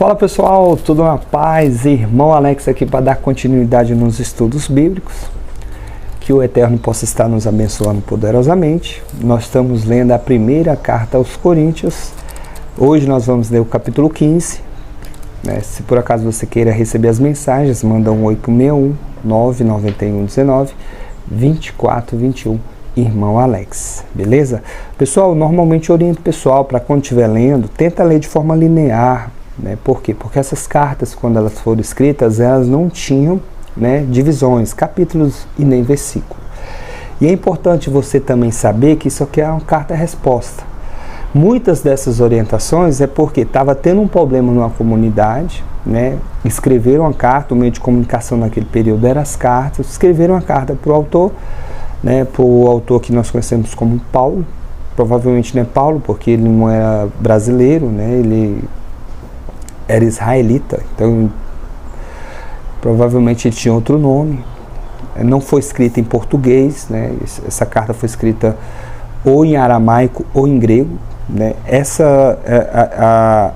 Fala pessoal, tudo na paz? Irmão Alex aqui para dar continuidade nos estudos bíblicos. Que o Eterno possa estar nos abençoando poderosamente. Nós estamos lendo a primeira carta aos Coríntios. Hoje nós vamos ler o capítulo 15. Se por acaso você queira receber as mensagens, manda um oi para o 61 991 19 24 21. Irmão Alex, beleza? Pessoal, normalmente eu oriento o pessoal para quando estiver lendo, tenta ler de forma linear. Por quê? Porque essas cartas, quando elas foram escritas, elas não tinham divisões, capítulos e nem versículo. E é importante você também saber que isso aqui é uma carta-resposta. Muitas dessas orientações é porque estava tendo um problema numa comunidade, escreveram uma carta, o meio de comunicação naquele período eram as cartas, escreveram uma carta para o autor, para o autor que nós conhecemos como Paulo, provavelmente não é Paulo, porque ele não era brasileiro, ele era israelita, então provavelmente ele tinha outro nome, não foi escrita em português, essa carta foi escrita ou em aramaico ou em grego,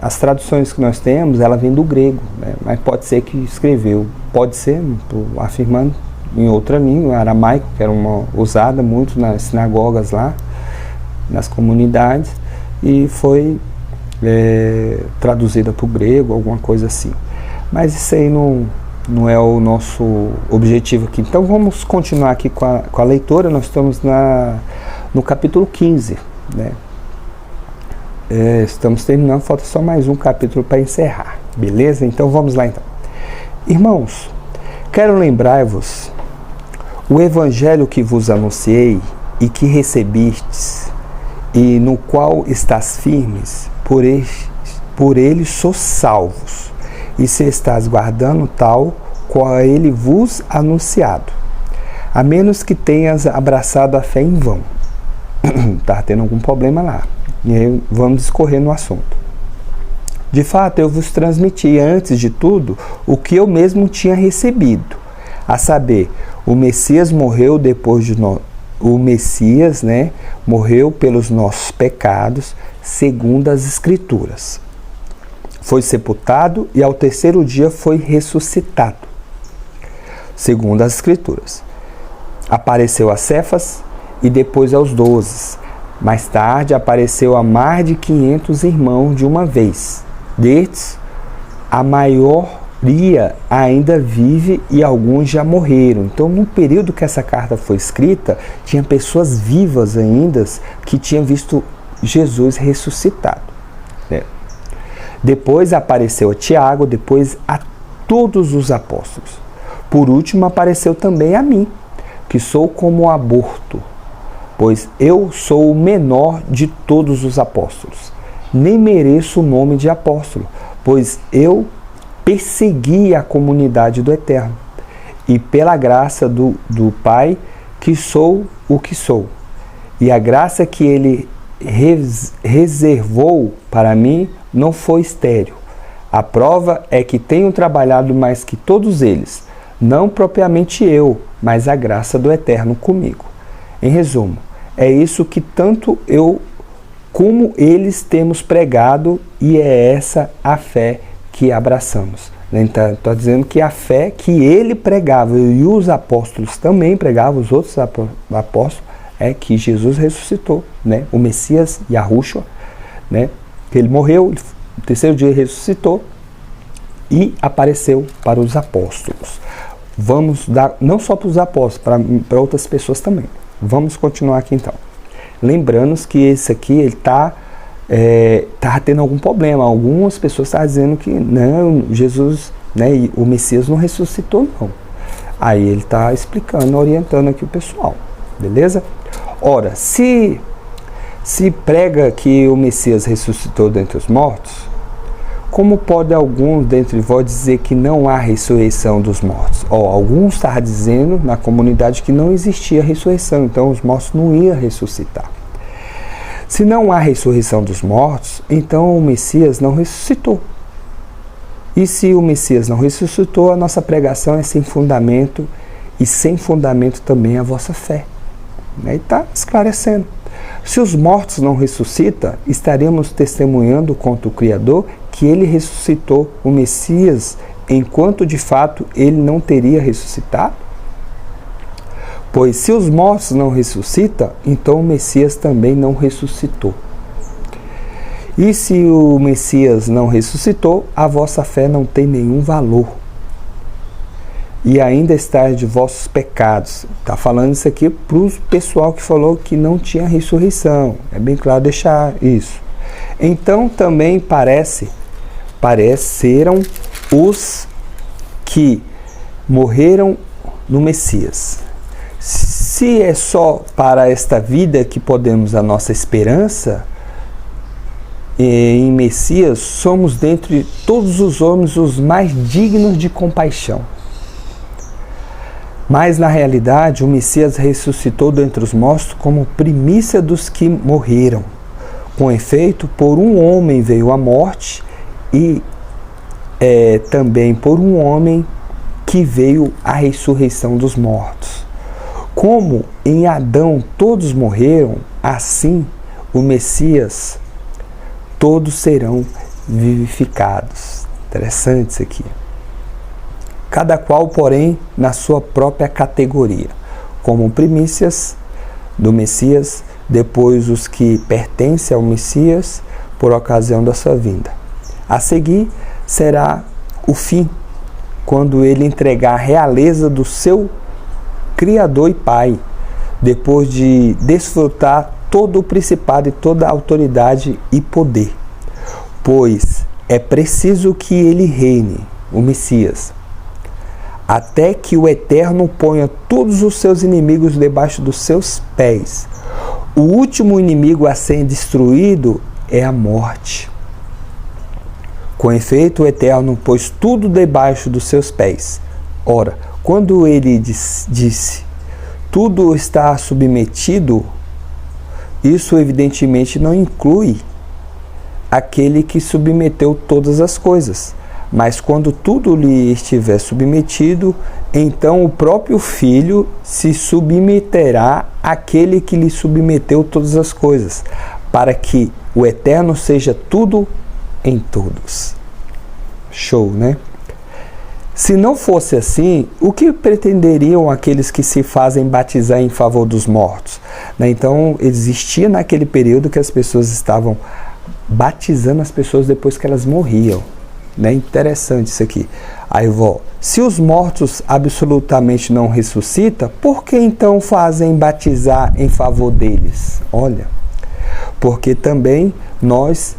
as traduções que nós temos, ela vem do grego, mas pode ser que escreveu, pode ser, afirmando, em outra língua, aramaico, que era uma usada muito nas sinagogas lá, nas comunidades, e foi traduzida para o grego, alguma coisa assim. Mas isso aí não é o nosso objetivo aqui. Então vamos continuar aqui com a leitura. Nós estamos no capítulo 15. Estamos terminando, falta só mais um capítulo para encerrar. Beleza? Então vamos lá então. Irmãos, quero lembrar-vos o evangelho que vos anunciei e que recebistes, e no qual estás firmes, por ele sois salvos, e se estás guardando tal qual ele vos anunciado, a menos que tenhas abraçado a fé em vão. Está tendo algum problema lá, e aí vamos discorrer no assunto. De fato, eu vos transmiti antes de tudo o que eu mesmo tinha recebido, a saber, o Messias morreu depois de nós. O Messias, morreu pelos nossos pecados, segundo as Escrituras. Foi sepultado e ao terceiro dia foi ressuscitado, segundo as Escrituras. Apareceu a Cefas e depois aos 12. Mais tarde apareceu a mais de 500 irmãos de uma vez. Destes, a maioria ainda vive e alguns já morreram. Então, no período que essa carta foi escrita, tinha pessoas vivas ainda que tinham visto Jesus ressuscitado. Depois apareceu a Tiago, depois a todos os apóstolos. Por último, apareceu também a mim, que sou como um aborto, pois eu sou o menor de todos os apóstolos. Nem mereço o nome de apóstolo, pois eu persegui a comunidade do Eterno, e pela graça do Pai, que sou o que sou. E a graça que Ele reservou para mim não foi estéril. A prova é que tenho trabalhado mais que todos eles, não propriamente eu, mas a graça do Eterno comigo. Em resumo, é isso que tanto eu como eles temos pregado, e é essa a fé que abraçamos. Então, está dizendo que a fé que ele pregava e os apóstolos também pregavam, os outros apóstolos, é que Jesus ressuscitou, o Messias, Yahushua, que ele morreu, no terceiro dia ele ressuscitou e apareceu para os apóstolos. Vamos dar, não só para os apóstolos, para outras pessoas também. Vamos continuar aqui então. Lembrando que esse aqui, ele está tendo algum problema. Algumas pessoas estão dizendo que não, Jesus, e o Messias não ressuscitou, não. Aí ele está explicando, orientando aqui o pessoal, beleza? Ora, se prega que o Messias ressuscitou dentre os mortos, como pode alguns dentre vós dizer que não há ressurreição dos mortos? Alguns estavam dizendo na comunidade que não existia ressurreição, então os mortos não iam ressuscitar. Se não há ressurreição dos mortos, então o Messias não ressuscitou. E se o Messias não ressuscitou, a nossa pregação é sem fundamento, e sem fundamento também a vossa fé. E está esclarecendo. Se os mortos não ressuscitam, estaremos testemunhando contra o Criador que ele ressuscitou o Messias, enquanto de fato ele não teria ressuscitado? Pois se os mortos não ressuscitam, então o Messias também não ressuscitou. E se o Messias não ressuscitou, a vossa fé não tem nenhum valor. E ainda estáis de vossos pecados. Está falando isso aqui para o pessoal que falou que não tinha ressurreição. É bem claro deixar isso. Então também pareceram os que morreram no Messias. Se é só para esta vida que podemos a nossa esperança, em Messias somos dentre todos os homens os mais dignos de compaixão. Mas na realidade o Messias ressuscitou dentre os mortos como primícia dos que morreram. Com efeito, por um homem veio a morte e também por um homem que veio a ressurreição dos mortos. Como em Adão todos morreram, assim o Messias todos serão vivificados. Interessante isso aqui. Cada qual, porém, na sua própria categoria, como primícias do Messias, depois os que pertencem ao Messias por ocasião da sua vinda. A seguir será o fim, quando ele entregar a realeza do seu Criador e Pai, depois de desfrutar todo o principado e toda a autoridade e poder. Pois é preciso que ele reine, o Messias, até que o Eterno ponha todos os seus inimigos debaixo dos seus pés. O último inimigo a ser destruído é a morte. Com efeito, o Eterno pôs tudo debaixo dos seus pés. Ora, quando ele disse, tudo está submetido, isso evidentemente não inclui aquele que submeteu todas as coisas. Mas quando tudo lhe estiver submetido, então o próprio Filho se submeterá àquele que lhe submeteu todas as coisas, para que o Eterno seja tudo em todos. Show, né? Se não fosse assim, o que pretenderiam aqueles que se fazem batizar em favor dos mortos? Então, existia naquele período que as pessoas estavam batizando as pessoas depois que elas morriam. Interessante isso aqui. Aí se os mortos absolutamente não ressuscitam, por que então fazem batizar em favor deles? Olha, porque também nós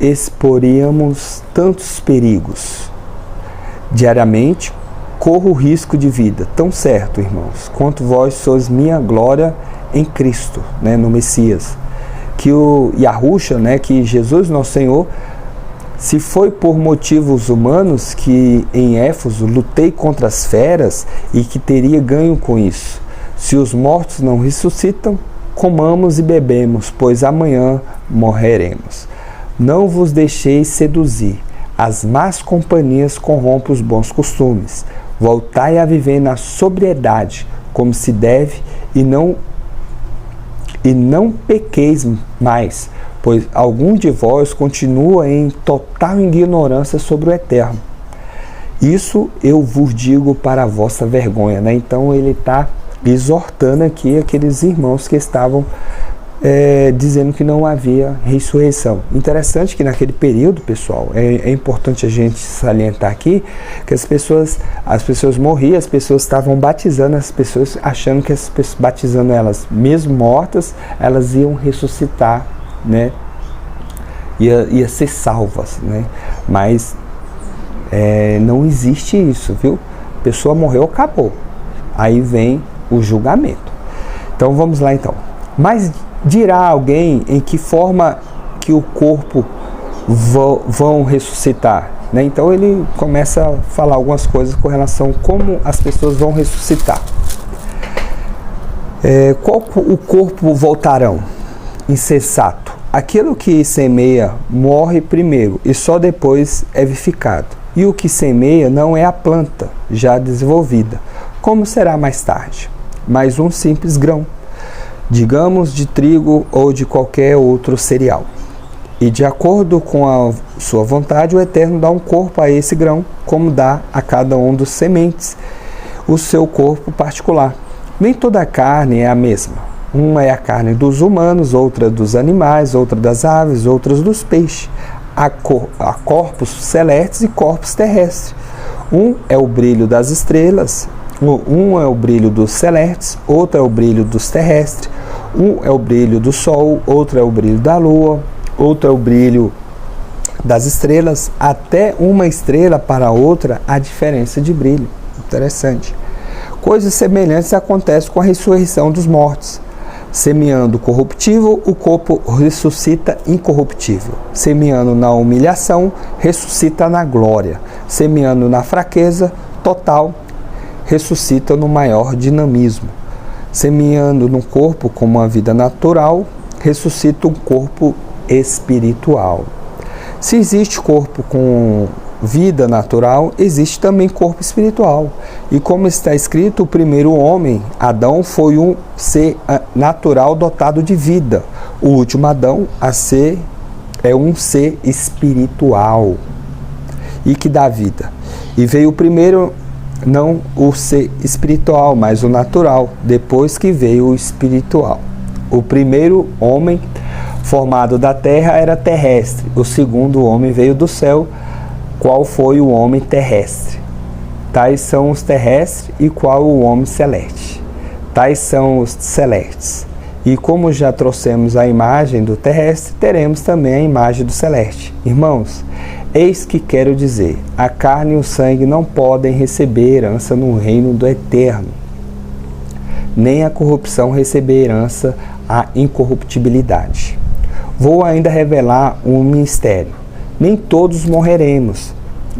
exporíamos tantos perigos. Diariamente corro o risco de vida, tão certo, irmãos, quanto vós sois minha glória em Cristo, no Messias. Que o Yahushua, que Jesus nosso Senhor, se foi por motivos humanos que em Éfeso lutei contra as feras e que teria ganho com isso. Se os mortos não ressuscitam, comamos e bebemos, pois amanhã morreremos. Não vos deixeis seduzir. As más companhias corrompem os bons costumes. Voltai a viver na sobriedade, como se deve, e não pequeis mais, pois algum de vós continua em total ignorância sobre o Eterno. Isso eu vos digo para a vossa vergonha. Então ele está exortando aqui aqueles irmãos que estavam dizendo que não havia ressurreição. Interessante que naquele período, pessoal, é importante a gente salientar aqui que as pessoas morriam, as pessoas estavam batizando as pessoas, achando que batizando elas, mesmo mortas, elas iam ressuscitar, ia ser salvas, Mas não existe isso, viu? A pessoa morreu, acabou. Aí vem o julgamento. Então vamos lá então. Mas dirá alguém em que forma que o corpo vão ressuscitar? Então ele começa a falar algumas coisas com relação a como as pessoas vão ressuscitar. Qual o corpo voltarão? Insensato. Aquilo que semeia morre primeiro e só depois é vivificado. E o que semeia não é a planta já desenvolvida. Como será mais tarde? Mais um simples grão, digamos de trigo ou de qualquer outro cereal. E de acordo com a sua vontade, o Eterno dá um corpo a esse grão, como dá a cada um dos sementes o seu corpo particular. Nem toda a carne é a mesma. Uma é a carne dos humanos, outra dos animais, outra das aves, outra dos peixes. Há corpos celestes e corpos terrestres. Um é o brilho das estrelas, um é o brilho dos celestes, outro é o brilho dos terrestres. Um é o brilho do sol, outro é o brilho da lua, outro é o brilho das estrelas. Até uma estrela para outra há diferença de brilho. Interessante. Coisas semelhantes acontecem com a ressurreição dos mortos. Semeando corruptível, o corpo ressuscita incorruptível. Semeando na humilhação, ressuscita na glória. Semeando na fraqueza total, ressuscita no maior dinamismo. Semeando no corpo como uma vida natural, ressuscita um corpo espiritual. Se existe corpo com vida natural, existe também corpo espiritual. E como está escrito, o primeiro homem, Adão, foi um ser natural dotado de vida. O último Adão, é um ser espiritual e que dá vida. E veio o primeiro, não o ser espiritual, mas o natural, depois que veio o espiritual. O primeiro homem formado da terra era terrestre, o segundo homem veio do céu. Qual foi o homem terrestre? Tais são os terrestres, e qual o homem celeste? Tais são os celestes. E como já trouxemos a imagem do terrestre, teremos também a imagem do celeste. Irmãos, eis que quero dizer, a carne e o sangue não podem receber herança no reino do Eterno, nem a corrupção receber herança à incorruptibilidade. Vou ainda revelar um mistério. Nem todos morreremos.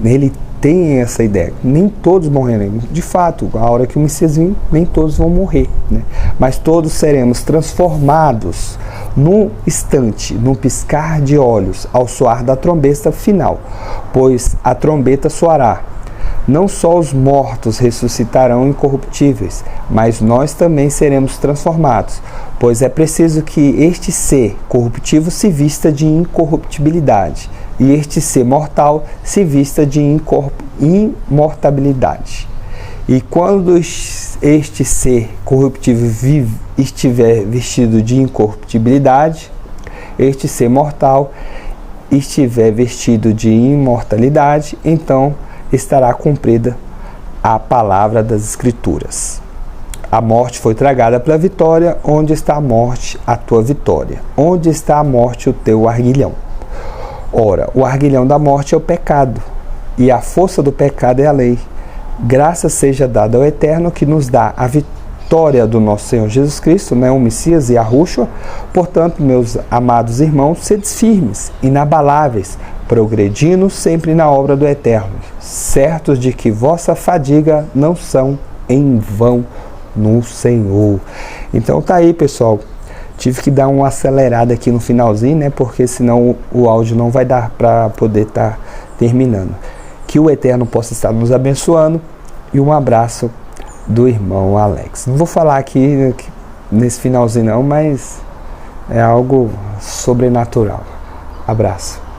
Ele tem essa ideia. Nem todos morreremos. De fato, a hora que o Messias vir, nem todos vão morrer, né? Mas todos seremos transformados num instante, num piscar de olhos, ao soar da trombeta final. Pois a trombeta soará. Não só os mortos ressuscitarão incorruptíveis, mas nós também seremos transformados, pois é preciso que este ser corruptível se vista de incorruptibilidade, e este ser mortal se vista de imortabilidade. E quando este ser corruptível estiver vestido de incorruptibilidade, este ser mortal estiver vestido de imortalidade, então estará cumprida a palavra das Escrituras. A morte foi tragada pela vitória. Onde está a morte, a tua vitória? Onde está a morte, o teu arguilhão? Ora, o arguilhão da morte é o pecado, e a força do pecado é a lei. Graças seja dada ao Eterno, que nos dá a vitória do nosso Senhor Jesus Cristo, né, o Messias e a Rúshua. Portanto, meus amados irmãos, sedes firmes, inabaláveis, progredindo sempre na obra do Eterno, certos de que vossa fadiga não são em vão no Senhor. Então tá aí, pessoal. Tive que dar uma acelerada aqui no finalzinho, né? Porque senão o áudio não vai dar para poder estar terminando. Que o Eterno possa estar nos abençoando, e um abraço do irmão Alex. Não vou falar aqui nesse finalzinho não, mas é algo sobrenatural. Abraço.